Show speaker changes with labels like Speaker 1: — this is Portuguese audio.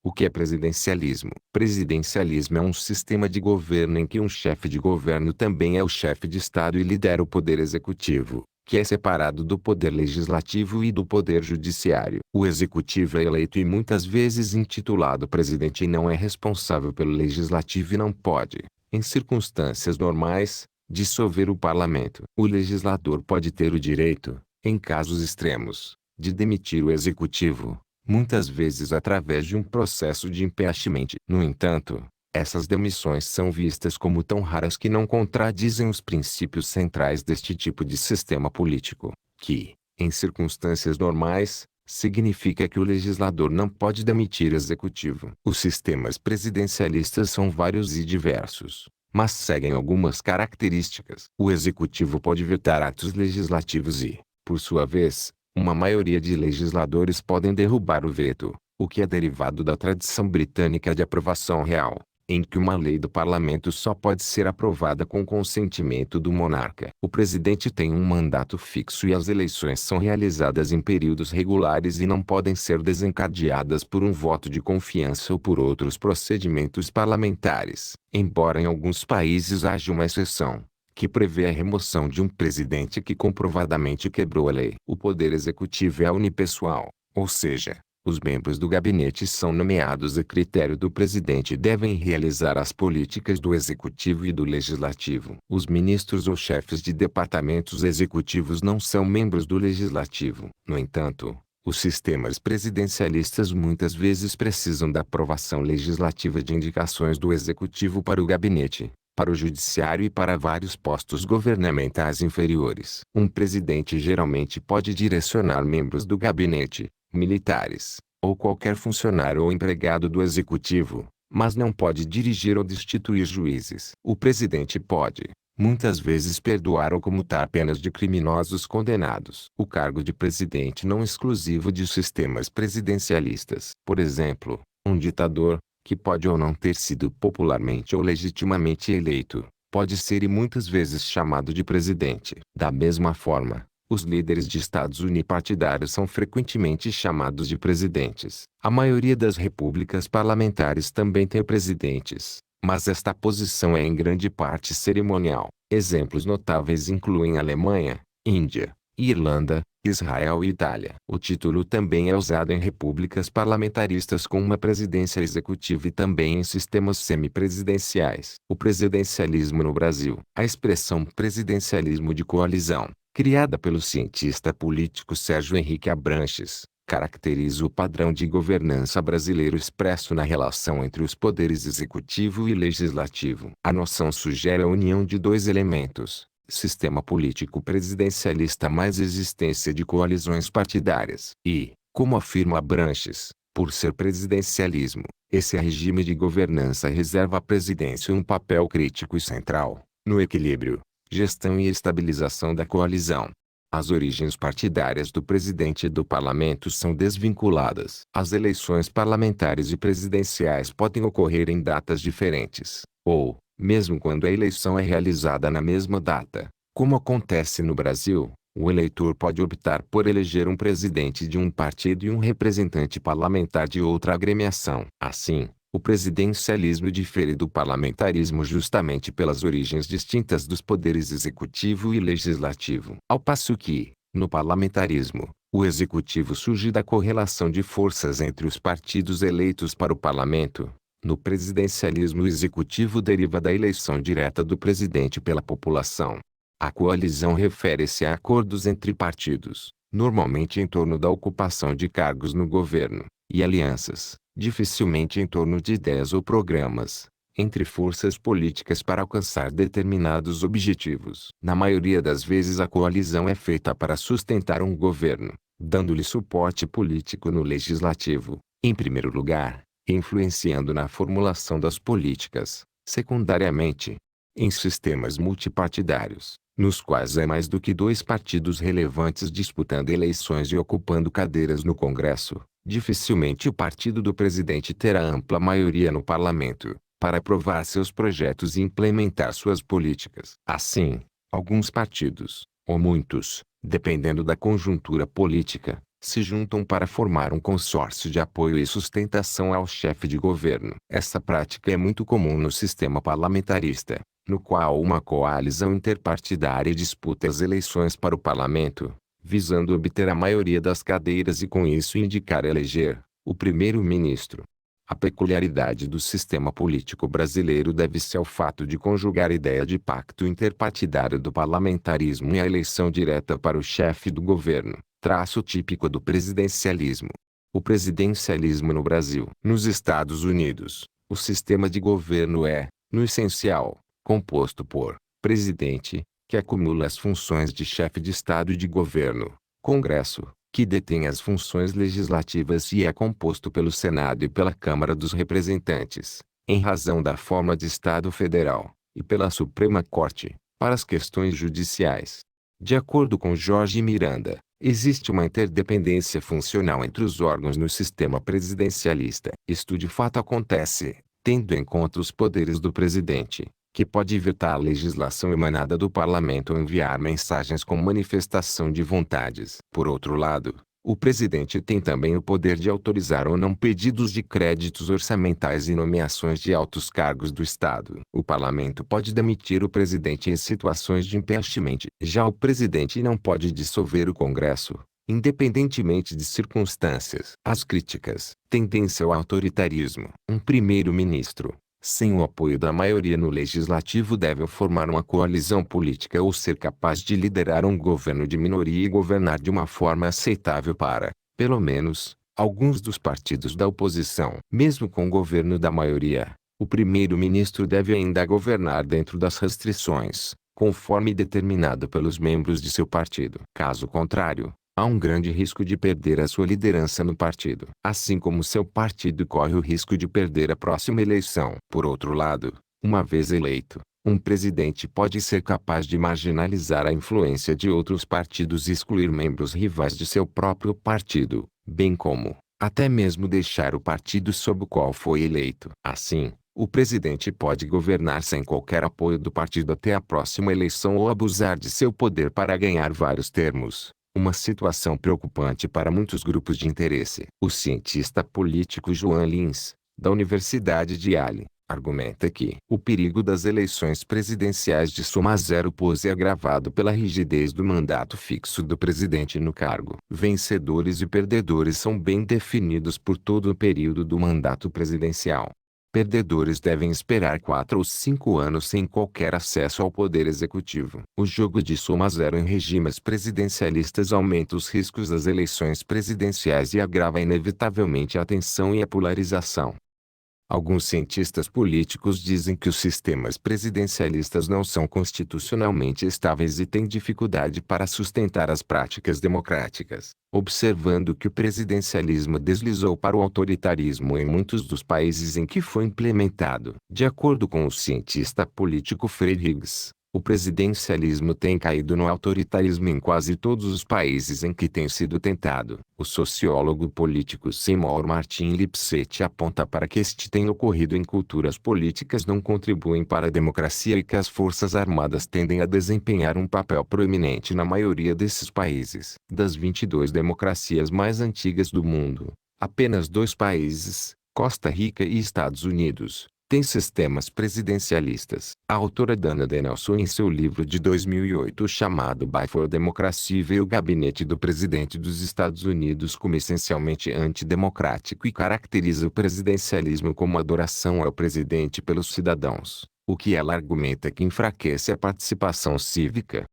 Speaker 1: O que é presidencialismo? Presidencialismo é um sistema de governo em que um chefe de governo também é o chefe de Estado e lidera o poder executivo, que é separado do poder legislativo e do poder judiciário. O executivo é eleito e muitas vezes intitulado presidente e não é responsável pelo legislativo e não pode, em circunstâncias normais, dissolver o parlamento. O legislador pode ter o direito, em casos extremos, de demitir o executivo, muitas vezes através de um processo de impeachment. No entanto, essas demissões são vistas como tão raras que não contradizem os princípios centrais deste tipo de sistema político, que, em circunstâncias normais, significa que o legislador não pode demitir o executivo. Os sistemas presidencialistas são vários e diversos, mas seguem algumas características. O executivo pode vetar atos legislativos e, por sua vez, uma maioria de legisladores podem derrubar o veto, o que é derivado da tradição britânica de aprovação real, em que uma lei do parlamento só pode ser aprovada com consentimento do monarca. O presidente tem um mandato fixo e as eleições são realizadas em períodos regulares e não podem ser desencadeadas por um voto de confiança ou por outros procedimentos parlamentares. Embora em alguns países haja uma exceção, que prevê a remoção de um presidente que comprovadamente quebrou a lei. O poder executivo é unipessoal, ou seja, os membros do gabinete são nomeados a critério do presidente e devem realizar as políticas do executivo e do legislativo. Os ministros ou chefes de departamentos executivos não são membros do legislativo. No entanto, os sistemas presidencialistas muitas vezes precisam da aprovação legislativa de indicações do executivo para o gabinete, para o judiciário e para vários postos governamentais inferiores. Um presidente geralmente pode direcionar membros do gabinete, militares, ou qualquer funcionário ou empregado do executivo, mas não pode dirigir ou destituir juízes. O presidente pode, muitas vezes, perdoar ou comutar penas de criminosos condenados. O cargo de presidente não é exclusivo de sistemas presidencialistas. Por exemplo, um ditador, que pode ou não ter sido popularmente ou legitimamente eleito, pode ser e muitas vezes chamado de presidente. Da mesma forma, os líderes de estados unipartidários são frequentemente chamados de presidentes. A maioria das repúblicas parlamentares também tem presidentes, mas esta posição é em grande parte cerimonial. Exemplos notáveis incluem Alemanha, Índia, Irlanda, Israel e Itália. O título também é usado em repúblicas parlamentaristas com uma presidência executiva e também em sistemas semipresidenciais. O presidencialismo no Brasil. A expressão presidencialismo de coalizão, criada pelo cientista político Sérgio Henrique Abranches, caracteriza o padrão de governança brasileiro expresso na relação entre os poderes executivo e legislativo. A noção sugere a união de dois elementos: sistema político presidencialista mais existência de coalizões partidárias. E, como afirma Abranches, por ser presidencialismo, esse regime de governança reserva à presidência um papel crítico e central, no equilíbrio, gestão e estabilização da coalizão. As origens partidárias do presidente e do parlamento são desvinculadas. As eleições parlamentares e presidenciais podem ocorrer em datas diferentes, ou, mesmo quando a eleição é realizada na mesma data, como acontece no Brasil, o eleitor pode optar por eleger um presidente de um partido e um representante parlamentar de outra agremiação. Assim, o presidencialismo difere do parlamentarismo justamente pelas origens distintas dos poderes executivo e legislativo. Ao passo que, no parlamentarismo, o executivo surge da correlação de forças entre os partidos eleitos para o parlamento. No presidencialismo, o executivo deriva da eleição direta do presidente pela população. A coalizão refere-se a acordos entre partidos, normalmente em torno da ocupação de cargos no governo, e alianças, dificilmente em torno de ideias ou programas, entre forças políticas para alcançar determinados objetivos. Na maioria das vezes a coalizão é feita para sustentar um governo, dando-lhe suporte político no legislativo, em primeiro lugar, influenciando na formulação das políticas, secundariamente, em sistemas multipartidários, nos quais há mais do que dois partidos relevantes disputando eleições e ocupando cadeiras no Congresso. Dificilmente o partido do presidente terá ampla maioria no parlamento, para aprovar seus projetos e implementar suas políticas. Assim, alguns partidos, ou muitos, dependendo da conjuntura política, se juntam para formar um consórcio de apoio e sustentação ao chefe de governo. Essa prática é muito comum no sistema parlamentarista, no qual uma coalizão interpartidária disputa as eleições para o parlamento, visando obter a maioria das cadeiras e com isso indicar eleger o primeiro-ministro. A peculiaridade do sistema político brasileiro deve-se ao fato de conjugar a ideia de pacto interpartidário do parlamentarismo e a eleição direta para o chefe do governo, traço típico do presidencialismo. O presidencialismo no Brasil. Nos Estados Unidos, o sistema de governo é, no essencial, composto por presidente, que acumula as funções de chefe de Estado e de governo, Congresso, que detém as funções legislativas e é composto pelo Senado e pela Câmara dos Representantes, em razão da forma de Estado federal, e pela Suprema Corte, para as questões judiciais. De acordo com Jorge Miranda, existe uma interdependência funcional entre os órgãos no sistema presidencialista. Isto de fato acontece, tendo em conta os poderes do presidente, que pode vetar a legislação emanada do parlamento ou enviar mensagens com manifestação de vontades. Por outro lado, o presidente tem também o poder de autorizar ou não pedidos de créditos orçamentais e nomeações de altos cargos do Estado. O parlamento pode demitir o presidente em situações de impeachment. Já o presidente não pode dissolver o Congresso, independentemente de circunstâncias. As críticas. Tendência ao autoritarismo. Um primeiro-ministro, sem o apoio da maioria no legislativo, deve formar uma coalizão política ou ser capaz de liderar um governo de minoria e governar de uma forma aceitável para, pelo menos, alguns dos partidos da oposição. Mesmo com o governo da maioria, o primeiro-ministro deve ainda governar dentro das restrições, conforme determinado pelos membros de seu partido. Caso contrário, há um grande risco de perder a sua liderança no partido, assim como seu partido corre o risco de perder a próxima eleição. Por outro lado, uma vez eleito, um presidente pode ser capaz de marginalizar a influência de outros partidos e excluir membros rivais de seu próprio partido, bem como, até mesmo deixar o partido sob o qual foi eleito. Assim, o presidente pode governar sem qualquer apoio do partido até a próxima eleição ou abusar de seu poder para ganhar vários termos. Uma situação preocupante para muitos grupos de interesse. O cientista político Joan Lins, da Universidade de Yale, argumenta que o perigo das eleições presidenciais de soma zero pose é agravado pela rigidez do mandato fixo do presidente no cargo. Vencedores e perdedores são bem definidos por todo o período do mandato presidencial. Perdedores devem esperar 4 ou 5 anos sem qualquer acesso ao poder executivo. O jogo de soma zero em regimes presidencialistas aumenta os riscos das eleições presidenciais e agrava inevitavelmente a tensão e a polarização. Alguns cientistas políticos dizem que os sistemas presidencialistas não são constitucionalmente estáveis e têm dificuldade para sustentar as práticas democráticas, observando que o presidencialismo deslizou para o autoritarismo em muitos dos países em que foi implementado. De acordo com o cientista político Fred Higgs, o presidencialismo tem caído no autoritarismo em quase todos os países em que tem sido tentado. O sociólogo político Seymour Martin Lipset aponta para que este tenha ocorrido em culturas políticas não contribuem para a democracia e que as forças armadas tendem a desempenhar um papel proeminente na maioria desses países. Das 22 democracias mais antigas do mundo, apenas 2 países, Costa Rica e Estados Unidos, tem sistemas presidencialistas. A autora Dana Denelson, em seu livro de 2008 chamado Buy for Democracy, vê o gabinete do presidente dos Estados Unidos como essencialmente antidemocrático e caracteriza o presidencialismo como adoração ao presidente pelos cidadãos, o que ela argumenta que enfraquece a participação cívica.